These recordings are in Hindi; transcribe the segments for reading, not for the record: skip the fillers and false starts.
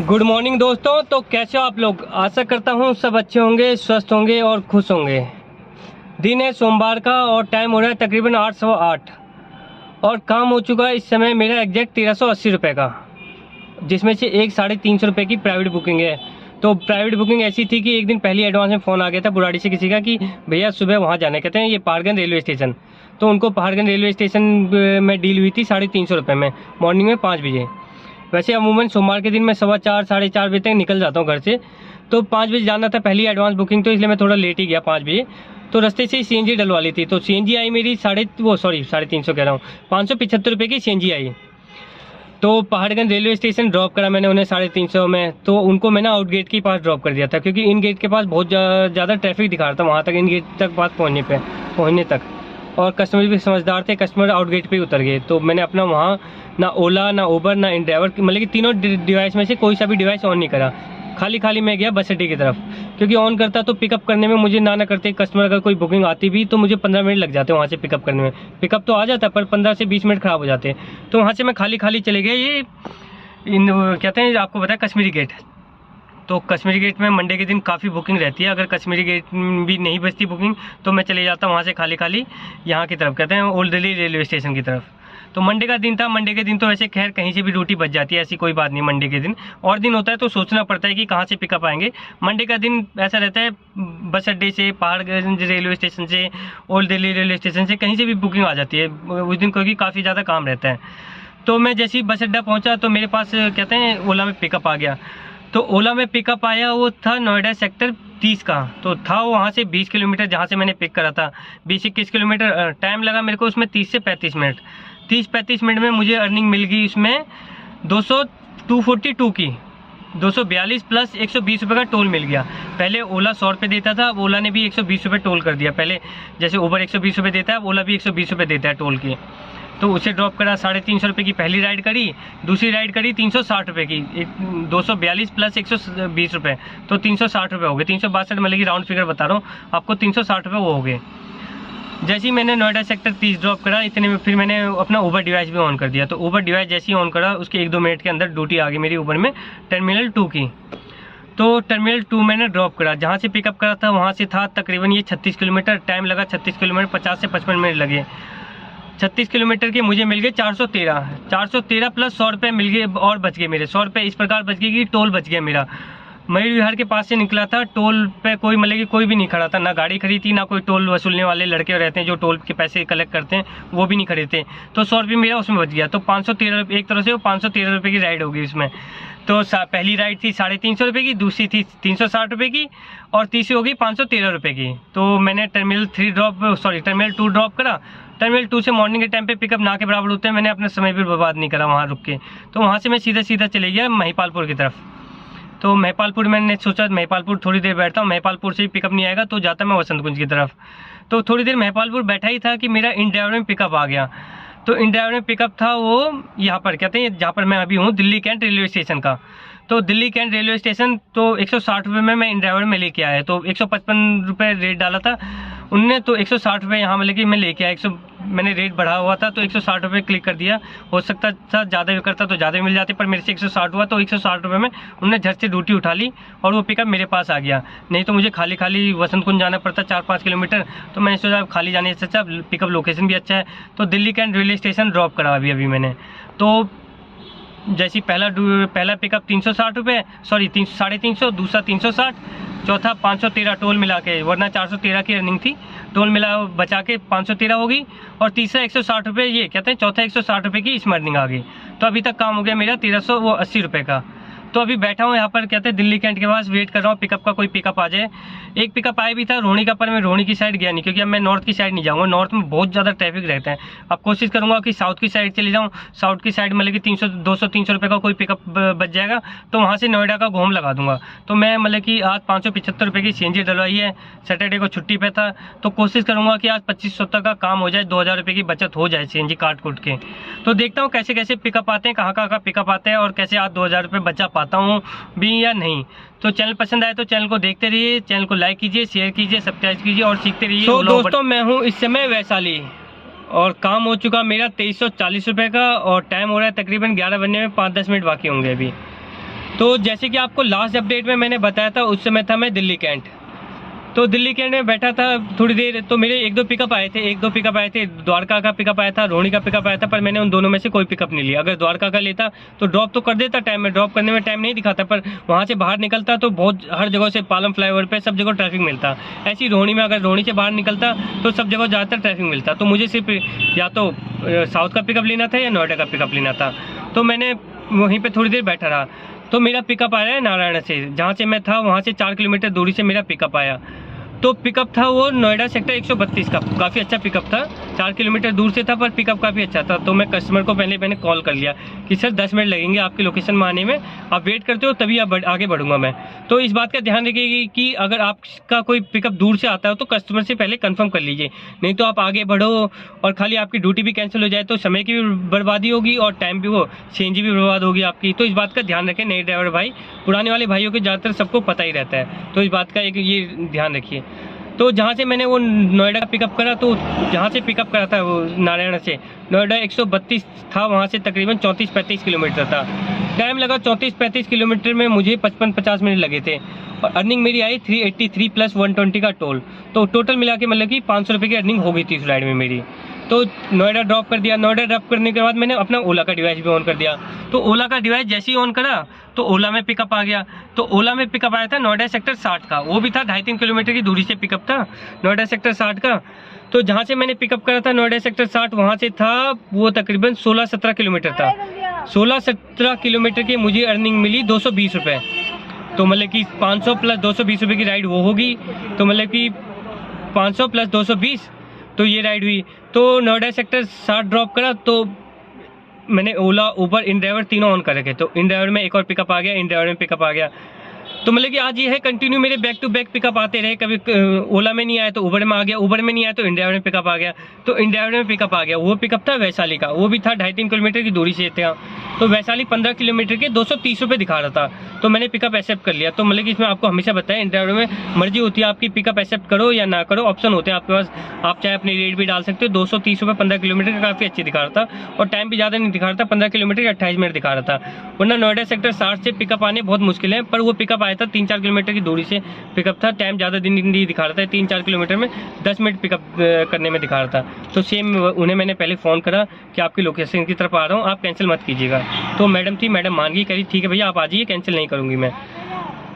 गुड मॉर्निंग दोस्तों। तो कैसे हो आप लोग? आशा करता हूँ सब अच्छे होंगे, स्वस्थ होंगे और खुश होंगे। दिन है सोमवार का और टाइम हो रहा है तकरीबन 8:08 और काम हो चुका है इस समय मेरा एग्जैक्ट 1380 रुपये का, जिसमें से एक 350 रुपये की प्राइवेट बुकिंग है। तो प्राइवेट बुकिंग ऐसी थी कि एक दिन पहले एडवांस में फ़ोन आ गया था बुराड़ी से किसी का कि भैया सुबह वहाँ जाना है। कहते हैं ये पहाड़गंज रेलवे स्टेशन। तो उनको पहाड़गंज रेलवे स्टेशन में डील हुई थी 350 रुपये में, मॉर्निंग में 5 बजे। वैसे अमूमन सोमवार के दिन मैं 4:15 साढ़े 4 बजे तक निकल जाता हूँ घर से, तो 5 बजे जाना था पहली एडवांस बुकिंग, तो इसलिए मैं थोड़ा लेट ही गया 5 बजे। तो रास्ते से ही सीएनजी डलवा ली थी, तो सीएनजी आई मेरी 350 कह रहा हूँ, 575 रुपये की सीएनजी आई। तो पहाड़गंज रेलवे स्टेशन ड्रॉप करा मैंने उन्हें 350 में। तो उनको मैं आउट गेट के पास ड्रॉप कर दिया था, क्योंकि इन गेट के पास बहुत ज़्यादा ट्रैफिक दिखा रहा था वहाँ तक, इन गेट तक पास पहुँचने तक। और कस्टमर भी समझदार थे, कस्टमर आउट गेट पे उतर गए। तो मैंने अपना वहाँ ना ओला ना उबर ना इन ड्राइवर, मतलब कि तीनों डिवाइस में से कोई सा भी डिवाइस ऑन नहीं करा। खाली मैं गया बस अड्डे की तरफ, क्योंकि ऑन करता तो पिकअप करने में मुझे ना करते कस्टमर अगर कोई बुकिंग आती भी तो मुझे 15 मिनट लग जाते वहाँ से पिकअप करने में। पिकअप तो आ जाता पर 15 से 20 मिनट ख़राब हो जाते। तो वहाँ से मैं खाली चले गए। ये कहते हैं आपको पता है कश्मीरी गेट। तो कश्मीरी गेट में मंडे के दिन काफ़ी बुकिंग रहती है। अगर कश्मीरी गेट भी नहीं बचती बुकिंग तो मैं चले जाता वहाँ से खाली यहाँ की तरफ, कहते हैं ओल्ड दिल्ली रेलवे स्टेशन की तरफ। तो मंडे का दिन था। मंडे के दिन तो वैसे खैर कहीं से भी ड्यूटी बच जाती है, ऐसी कोई बात नहीं। मंडे के दिन और दिन होता है तो सोचना पड़ता है कि कहाँ से पिकअप आएंगे। मंडे का दिन ऐसा रहता है बस अड्डे से, पहाड़गंज रेलवे स्टेशन से, ओल्ड दिल्ली रेलवे स्टेशन से, कहीं से भी बुकिंग आ जाती है उस दिन, क्योंकि काफ़ी ज़्यादा काम रहता है। तो मैं जैसे ही बस अड्डा पहुँचा तो मेरे पास कहते हैं ओला में पिकअप आ गया। तो ओला में पिकअप आया, वो था नोएडा सेक्टर 30 का। तो था वहाँ से 20 किलोमीटर जहाँ से मैंने पिक करा था, 20-21 किलोमीटर। टाइम लगा मेरे को उसमें 30 से 35 मिनट। 30-35 मिनट में मुझे अर्निंग मिल गई उसमें 242 की, 242 प्लस 120 रुपये का टोल मिल गया। पहले ओला 100 रुपये देता था, अब ओला ने भी 120 रुपये टोल कर दिया। पहले जैसे उबर 120 रुपये देता है, अब ओला भी 120 रुपये देता है टोल के। तो उसे ड्रॉप करा, 350 रुपये की पहली राइड करी, दूसरी राइड करी 360 रुपये की, 242 प्लस 120 रुपये, तो 360 रुपये हो गए। 362 मतलब कि राउंड फिगर बता रहा हूँ आपको, 360 रुपये वो हो गए। जैसे ही मैंने नोएडा सेक्टर 30 ड्रॉप करा, इतने में फिर मैंने अपना उबर डिवाइस भी ऑन कर दिया। तो उबर डिवाइस जैसे ही ऑन करा उसके 1-2 मिनट के अंदर ड्यूटी आ गई मेरी उबर में टर्मिनल 2 की। तो टर्मिनल 2 मैंने ड्रॉप करा, जहाँ से पिकअप करा था वहाँ से था तकरीबन ये 36 किलोमीटर। टाइम लगा 36 किलोमीटर, 50 से 55 मिनट लगे। 36 किलोमीटर के मुझे मिल गए 413 प्लस 100 रुपये मिल गए और बच गए मेरे। 100 रुपये इस प्रकार बच गए कि टोल बच गया मेरा। मयूर विहार के पास से निकला था, टोल पे कोई मतलब कि कोई भी नहीं खड़ा था, ना गाड़ी खड़ी थी, ना कोई टोल वसूलने वाले लड़के रहते हैं जो टोल के पैसे कलेक्ट करते हैं, वो भी नहीं खड़े थे। तो 100 रुपये मेरा उसमें बच गया। तो 513 रुपये, एक तरह से वो 513 रुपये की राइड होगी उसमें। तो पहली राइड थी 350 रुपये की, दूसरी थी 360 रुपये की और तीसरी होगी 513 रुपये की। तो मैंने टर्मिनल 2 ड्रॉप करा। टर्मिनल 2 से मॉर्निंग के टाइम पे पिकअप ना के बराबर होते हैं, मैंने अपना समय भी बर्बाद नहीं करा वहाँ रुक के। तो वहाँ से मैं सीधा चले गया महिपालपुर की तरफ। तो महिपालपुर मैंने सोचा महिपालपुर थोड़ी देर बैठता हूँ, महिपालपुर से भी पिकअप नहीं आएगा तो जाता मैं वसंत कुंज की तरफ। तो थोड़ी देर महिपालपुर बैठा ही था कि मेरा इन ड्राइवर में पिकअप आ गया। तो इन ड्राइवर में पिकअप था वो यहाँ पर, कहते हैं जहाँ पर मैं अभी हूँ, दिल्ली कैंट रेलवे स्टेशन का। तो दिल्ली कैंट रेलवे स्टेशन तो 160 रुपये में मैं इन ड्राइवर में लेके आया। तो 155 रुपये रेट डाला था उनने, तो 160 रुपये यहाँ मतलब कि मैं लेके आया। मैंने रेट बढ़ा हुआ था तो 160 रुपये क्लिक कर दिया। हो सकता था ज़्यादा भी करता तो ज़्यादा मिल जाते, पर मेरे से 160 हुआ तो 160 रुपये में उन्होंने झट से ड्यूटी उठा ली और वो पिकअप मेरे पास आ गया। नहीं तो मुझे खाली वसंत कुंज जाना पड़ता 4-5 किलोमीटर। तो मैंने सोचा खाली जाने से अच्छा पिकअप लोकेशन भी अच्छा है। तो Delhi Cantt railway station drop करा अभी मैंने। तो जैसी पहला पिकअप 360 रुपये, 350, दूसरा 360, चौथा 513 टोल मिला के, वरना 413 की अर्निंग थी, टोल मिला बचा के 513 होगी। और तीसरा 160 रुपये, ये कहते हैं चौथा 160 रुपये की इसमें अर्निंग आ गई। तो अभी तक काम हो गया मेरा 1380 रुपये का। तो अभी बैठा हूँ यहाँ पर, कहते हैं दिल्ली कैंट के पास, वेट कर रहा हूँ पिकअप का, कोई पिकअप आ जाए। एक पिकअप आया भी था रोहिणी का, पर मैं रोहिणी की साइड गया नहीं, क्योंकि अब मैं नॉर्थ की साइड नहीं जाऊँगा। नॉर्थ में बहुत ज़्यादा ट्रैफिक रहता है। अब कोशिश करूँगा कि साउथ की साइड चले जाऊँ। साउथ की साइड मतलब कि 200-300 रुपये का कोई पिकअप बच जाएगा, तो वहाँ से नोएडा का घूम लगा दूंगा। तो मैं मतलब कि आज 575 रुपये की सीएनजी डलवाई है। सैटरडे को छुट्टी पे था, तो कोशिश करूँगा कि आज 2500 तक का काम हो जाए, 2000 रुपये की बचत हो जाए सीएनजी काट के। तो देखता हूँ कैसे कैसे पिकअप आते हैं, कहाँ का पिकअप आते हैं और कैसे आज 2000 रुपये बचा पाता हूँ भी या नहीं। तो चैनल पसंद आए तो चैनल को देखते रहिए, चैनल को लाइक कीजिए, शेयर कीजिए, सब्सक्राइब कीजिए और सीखते रहिए। तो दोस्तों मैं हूँ इस समय वैशाली और काम हो चुका मेरा 2340 रुपये का और टाइम हो रहा है तकरीबन 11 बजने में 5-10 मिनट बाकी होंगे अभी। तो जैसे कि आपको लास्ट अपडेट में मैंने बताया था, उस समय था मैं दिल्ली कैंट। तो दिल्ली कैंट में बैठा था थोड़ी देर, तो मेरे एक दो पिकअप आए थे, द्वारका का पिकअप आया था, रोहिणी का पिकअप आया था, पर मैंने उन दोनों में से कोई पिकअप नहीं लिया। अगर द्वारका का लेता तो ड्रॉप तो कर देता, टाइम में ड्रॉप करने में टाइम नहीं दिखाता, पर वहाँ से बाहर निकलता तो बहुत हर जगह से पालम फ्लाईओवर पे सब जगह ट्रैफिक मिलता। ऐसी रोहिणी में अगर रोहिणी से बाहर निकलता तो सब जगह ज़्यादातर ट्रैफिक मिलता। तो मुझे सिर्फ या तो साउथ का पिकअप लेना था या नोएडा का पिकअप लेना था। तो मैंने वहीं पर थोड़ी देर बैठा रहा। तो मेरा पिकअप आया है नारायण से, जहाँ से मैं था वहाँ से 4 किलोमीटर दूरी से मेरा पिकअप आया। तो पिकअप था वो नोएडा सेक्टर 132 का, काफ़ी अच्छा पिकअप था, 4 किलोमीटर दूर से था, पर पिकअप काफ़ी अच्छा था। तो मैं कस्टमर को पहले मैंने कॉल कर लिया कि सर 10 मिनट लगेंगे आपकी लोकेशन में आने में, आप वेट करते हो तभी आप आगे बढ़ूंगा मैं। तो इस बात का ध्यान रखिएगा कि अगर आपका कोई पिकअप दूर से आता है तो कस्टमर से पहले कंफर्म कर लीजिए, नहीं तो आप आगे बढ़ो और खाली आपकी ड्यूटी भी कैंसिल हो जाए तो समय की भी बर्बादी होगी और टाइम भी, वो सीएनजी भी बर्बाद होगी आपकी। तो इस बात का ध्यान रखें, नए ड्राइवर भाई, पुराने वाले भाइयों के ज़्यादातर सबको पता ही रहता है, तो इस बात का एक ये ध्यान रखिए। तो जहाँ से मैंने वो नोएडा का पिकअप करा, तो जहाँ से पिकअप करा था वो नारायण से, नोएडा 132 था, वहाँ से तकरीबन 34-35 किलोमीटर था। टाइम लगा 34-35 किलोमीटर में मुझे 55-50 मिनट लगे थे, और अर्निंग मेरी आई 383 प्लस 120 का टोल। तो टोटल मिला के मतलब कि 500 रुपये की अर्निंग हो गई थी इस राइड में मेरी। तो नोएडा ड्रॉप कर दिया। नोएडा ड्रॉप करने के बाद मैंने अपना ओला का डिवाइस भी ऑन कर दिया। तो ओला का डिवाइस जैसे ही ऑन करा तो ओला में पिकअप आ गया। तो ओला में पिकअप आया था नोएडा सेक्टर 60 का, वो भी था 2.5-3 किलोमीटर की दूरी से पिकअप था नोएडा सेक्टर 60 का। तो जहाँ से मैंने पिकअप करा था नोएडा सेक्टर 60, वहाँ से था वो तकरीबन 16-17 किलोमीटर था। 16-17 किलोमीटर की मुझे अर्निंग मिली 220 रुपये। तो मतलब कि 500 प्लस 220 रुपये की राइड वो होगी, तो मतलब कि 500 प्लस 220, तो ये राइड हुई। तो नोएडा सेक्टर 60 ड्रॉप करा, तो मैंने ओला, उबर, इन ड्राइवर तीनों ऑन कर रखे। तो इन ड्राइवर में एक और पिकअप आ गया, इन ड्राइवर में पिकअप आ गया। तो मतलब कि आज ये है कंटिन्यू मेरे बैक टू बैक पिकअप आते रहे। कभी ओला में नहीं आया तो उबर में आ गया, उबर में नहीं आया तो इन ड्राइवर में पिकअप आ गया, तो इन ड्राइवर में पिकअप आ गया। वो पिकअप था वैशाली का, वो भी था 2.5-3 किलोमीटर की दूरी से था। तो वैशाली 15 किलोमीटर के 230 रुपये दिखा रहा था, तो मैंने पिकअप एक्सेप्ट कर लिया। तो मतलब कि इसमें आपको हमेशा बताया, इन ड्राइवर में मर्जी होती है आपकी, पिकअप एक्सेप्ट करो या ना करो, ऑप्शन होते हैं आपके पास, आप चाहे अपनी रेट भी डाल सकते हो। 230 रुपये 15 किलोमीटर का काफ़ी अच्छी दिखा रहा था, और टाइम भी ज़्यादा नहीं दिखा रहा था, 15 किलोमीटर या 28 मिनट दिखा रहा था। वरना नोएडा सेक्टर 60 से पिकअप आने बहुत मुश्किल है, पर वो पिकअप आया था 3-4 किलोमीटर की दूरी से पिकअप था। टाइम ज़्यादा दिन नहीं दिखा रहा था, 3-4 किलोमीटर में 10 मिनट पिकअप करने में दिखा रहा था। तो सेम उन्हें मैंने पहले फ़ोन करा कि आपकी लोकेशन की तरफ आ रहा हूँ, आप कैंसिल मत कीजिएगा। तो मैडम थी, मैडम मान गई, कह रही ठीक है भैया आप आ जाइए, कैंसिल नहीं करूँगी मैं।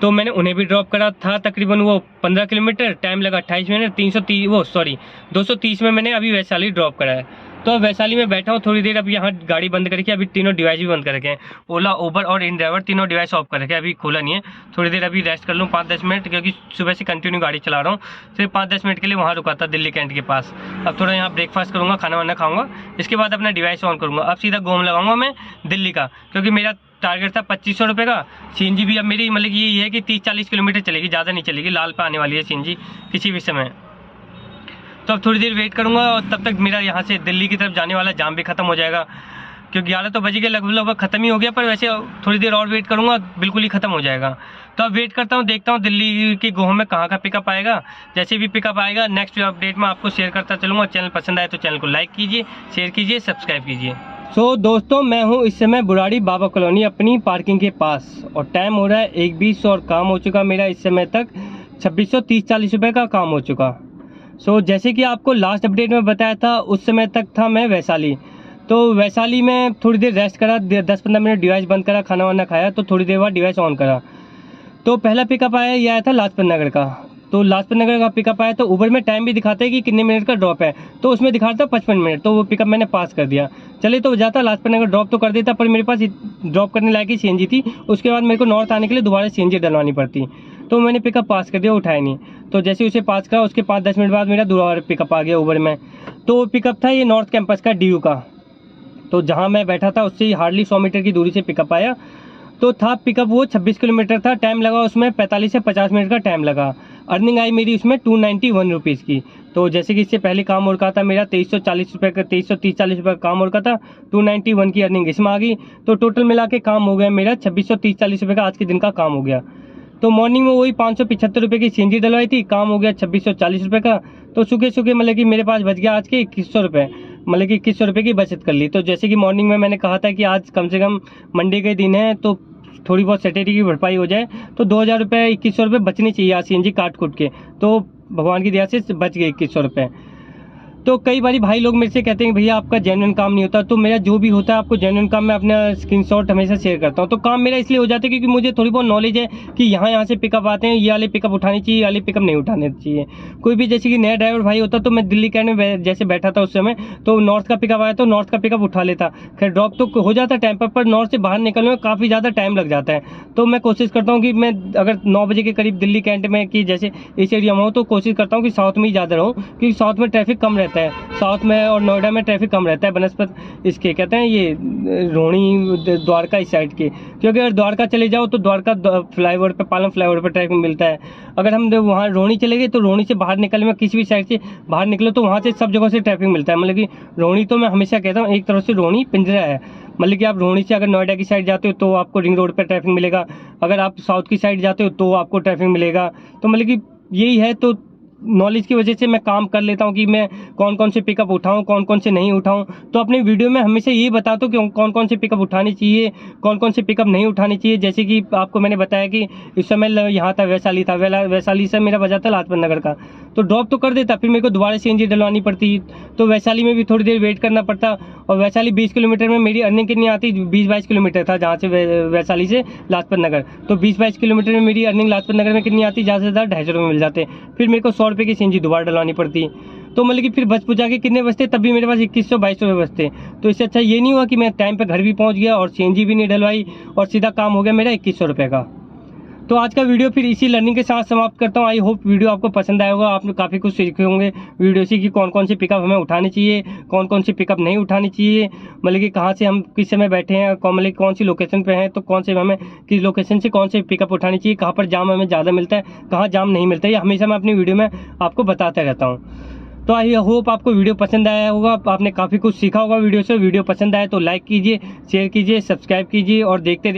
तो मैंने उन्हें भी ड्रॉप करा था तकरीबन वो 15 किलोमीटर, टाइम लगा 28 मिनट, 230 में मैंने अभी वैशाली ड्रॉप करा है। तो अब वैशाली में बैठा हूँ थोड़ी देर, अब यहाँ गाड़ी बंद करके अभी तीनों डिवाइस भी बंद कर रखे हैं, ओला, उबर और इन ड्राइवर तीनों डिवाइस ऑफ कर रखे हैं, अभी खोला नहीं है। थोड़ी देर अभी रेस्ट कर लूँ 5-10 मिनट, क्योंकि सुबह से कंटिन्यू गाड़ी चला रहा हूँ। सिर्फ 5-10 मिनट के लिए वहाँ रुका था दिल्ली कैंट के पास। अब थोड़ा यहाँ ब्रेकफास्ट करूँगा, खाना वाना खाऊँगा, इसके बाद अपना डिवाइस ऑन करूँगा। अब सीधा गोम लगाऊंगा मैं दिल्ली का, क्योंकि मेरा टारगेट था 2500 रुपये का। सीएनजी भी अब मेरी मतलब ये है कि 30-40 किलोमीटर चलेगी, ज़्यादा नहीं चलेगी, लाल पे आने वाली है सीएनजी किसी भी समय। तो अब थोड़ी देर वेट करूंगा, और तब तक मेरा यहाँ से दिल्ली की तरफ जाने वाला जाम भी खत्म हो जाएगा, क्योंकि 11 तो बज गए, लगभग ख़त्म ही हो गया, पर वैसे थोड़ी देर और वेट करूंगा, बिल्कुल ही ख़त्म हो जाएगा। तो अब वेट करता हूँ, देखता हूँ दिल्ली के गोह में कहाँ का पिकअप आएगा। जैसे भी पिकअप आएगा नेक्स्ट अपडेट में आपको शेयर करता चलूँगा। चैनल पसंद आए तो चैनल को लाइक कीजिए, शेयर कीजिए, सब्सक्राइब कीजिए। सो दोस्तों, मैं हूँ इस समय बुराड़ी बाबा कॉलोनी अपनी पार्किंग के पास, और टाइम हो रहा है 1:20 और काम हो चुका मेरा इस समय तक 2630-40 रुपये का काम हो चुका। सो जैसे कि आपको लास्ट अपडेट में बताया था, उस समय तक था मैं वैशाली। तो वैशाली में थोड़ी देर रेस्ट करा, 10-15 मिनट डिवाइस बंद करा, खाना वाना खाया, तो थोड़ी देर बाद डिवाइस ऑन करा। तो पहला पिकअप आया, ये आया था लाजपत नगर का। तो लाजपत नगर का पिकअप आया, तो उबर में टाइम भी दिखाता है कि कितने मिनट का ड्रॉप है, तो उसमें दिखाता 55 मिनट। तो वो पिकअप मैंने पास कर दिया। चलिए, तो जाता लाजपत नगर ड्रॉप तो कर देता, पर मेरे पास ड्रॉप करने लायक ही सीएनजी थी। उसके बाद मेरे को नॉर्थ आने के लिए दोबारा सीएनजी डलवानी पड़ती, तो मैंने पिकअप पास कर दिया, उठाया नहीं। तो जैसे उसे पास करा, उसके 5-10 मिनट बाद मेरा दोबारा पिकअप आ गया उबर में। तो पिकअप था ये नॉर्थ कैंपस का, DU का। तो जहाँ मैं बैठा था उससे हार्डली 100 मीटर की दूरी से पिकअप आया। तो था पिकअप वो 26 किलोमीटर था, टाइम लगा उसमें 45 से 50 मिनट का टाइम लगा। अर्निंग आई मेरी उसमें 291 रुपीज़ की। तो जैसे कि इससे पहले काम और का था मेरा 2340 रुपये का, 2330-40 रुपये का काम और का था, 291 की अर्निंग इसमें आ गई। तो टोटल मिला के काम हो गया मेरा 2630-40 रुपये का आज के दिन का काम हो गया। तो मॉर्निंग में वही 575 रुपये की सीएनजी डलवाई थी, काम हो गया 2640 रुपये का। तो सूखे सूखे मतलब कि मेरे पास बच गया आज के 2100 रुपये, मतलब कि 2100 रुपये की बचत कर ली। तो जैसे कि मॉर्निंग में मैंने कहा था कि आज कम से कम मंडे के दिन है, तो थोड़ी बहुत सैटरडे की भरपाई हो जाए तो 2000 रुपये 2100 रुपये बचने चाहिए यहाँ CNG काट कूट के। तो भगवान की दया से बच गए 2100 रुपये। तो कई बारी भाई लोग मेरे से कहते हैं भैया आपका जेन्युइन काम नहीं होता, तो मेरा जो भी होता है आपको जेन्युइन काम मैं अपना स्क्रीनशॉट हमेशा शेयर करता हूँ। तो काम मेरा इसलिए हो जाता है क्योंकि मुझे थोड़ी बहुत नॉलेज है कि यहाँ से पिकअप आते हैं, ये वाले पिकअप उठानी चाहिए, ये वाले पिकअप नहीं उठाने चाहिए। कोई भी जैसे कि नया ड्राइवर भाई होता तो मैं दिल्ली कैंट में जैसे बैठा था उस समय, तो नॉर्थ का पिकअप आया तो नॉर्थ का पिकअप उठा लेता। खैर ड्रॉप तो हो जाता टाइम पर नॉर्थ से बाहर निकलने में काफ़ी ज़्यादा टाइम लग जाता है। तो मैं कोशिश करता हूँ कि मैं अगर 9 बजे के करीब दिल्ली कैंट में कि जैसे इस एरिया में हूँ तो कोशिश करता हूँ कि साउथ में ही ज़्यादा रहूँ, क्योंकि साउथ में ट्रैफिक कम रहता है। साउथ में और नोएडा में ट्रैफिक कम रहता है बनस्पत इसके कहते हैं ये रोहिणी द्वारका इस साइड के, क्योंकि अगर द्वारका चले जाओ तो द्वारका फ्लाईओवर पे, पालम फ्लाईओवर पे ट्रैफिक मिलता है। अगर हम वहाँ रोहिणी चले गए तो रोहिणी से बाहर निकलने में किसी भी साइड से बाहर निकलो तो वहाँ से सब जगह से ट्रैफिक मिलता है। मतलब कि रोहिणी तो मैं हमेशा कहता हूँ एक तरफ से रोहिणी पिंजरा है। मतलब कि आप रोहिणी से अगर नोएडा की साइड जाते हो तो आपको रिंग रोड पर ट्रैफिक मिलेगा, अगर आप साउथ की साइड जाते हो तो आपको ट्रैफिक मिलेगा। तो मतलब कि यही है। तो नॉलेज की वजह से मैं काम कर लेता हूँ कि मैं कौन कौन से पिकअप उठाऊँ, कौन कौन से नहीं उठाऊँ। तो अपने वीडियो में हमेशा यही बताता हूँ कि कौन कौन से पिकअप उठानी चाहिए, कौन कौन से पिकअप नहीं उठानी चाहिए। जैसे कि आपको मैंने बताया कि इस समय यहाँ था वैशाली था, वैशाली से मेरा बजा था लाजपत नगर का, तो ड्रॉप तो कर देता, फिर मेरे को दोबारा CNG डलवानी पड़ती, तो वैशाली में भी थोड़ी देर वेट करना पड़ता। और वैशाली 20 किलोमीटर में मेरी अर्निंग कितनी आती, 20-22 किलोमीटर था जहाँ से वैशाली से लाजपत नगर, तो 20-22 किलोमीटर में मेरी अर्निंग लाजपत नगर में कितनी आती, ज़्यादा से ज़्यादा 250 रुपये मिल जाते। फिर मेरे को 100 रुपये की CNG दोबारा डलवानी पड़ती। तो मतलब कि फिर बच पुचा के कितने बचते, तब भी मेरे पास 2100-2200 रुपये बचते। तो इससे अच्छा ये नहीं हुआ कि मैं टाइम पे घर भी पहुंच गया और CNG भी नहीं डलवाई और सीधा काम हो गया मेरा 2100 रुपये का। तो आज का वीडियो फिर इसी लर्निंग के साथ समाप्त करता हूँ। आई होप वीडियो आपको पसंद आया होगा, आपने काफ़ी कुछ सीखे होंगे वीडियो से कि कौन कौन से पिकअप हमें उठानी चाहिए, कौन कौन से पिकअप नहीं उठानी चाहिए। मतलब कि कहाँ से हम किस समय बैठे हैं, मतलब कौन सी लोकेशन पे हैं, तो कौन से हमें किस लोकेशन से कौन से पिकअप उठानी चाहिए, कहाँ पर जाम हमें ज़्यादा मिलता है, कहाँ जाम नहीं मिलता है, ये हमेशा मैं अपनी वीडियो में आपको बताता रहता हूँ। तो आई होप आपको वीडियो पसंद आया होगा, आपने काफ़ी कुछ सीखा होगा वीडियो से। वीडियो पसंद आया तो लाइक कीजिए, शेयर कीजिए, सब्सक्राइब कीजिए और देखते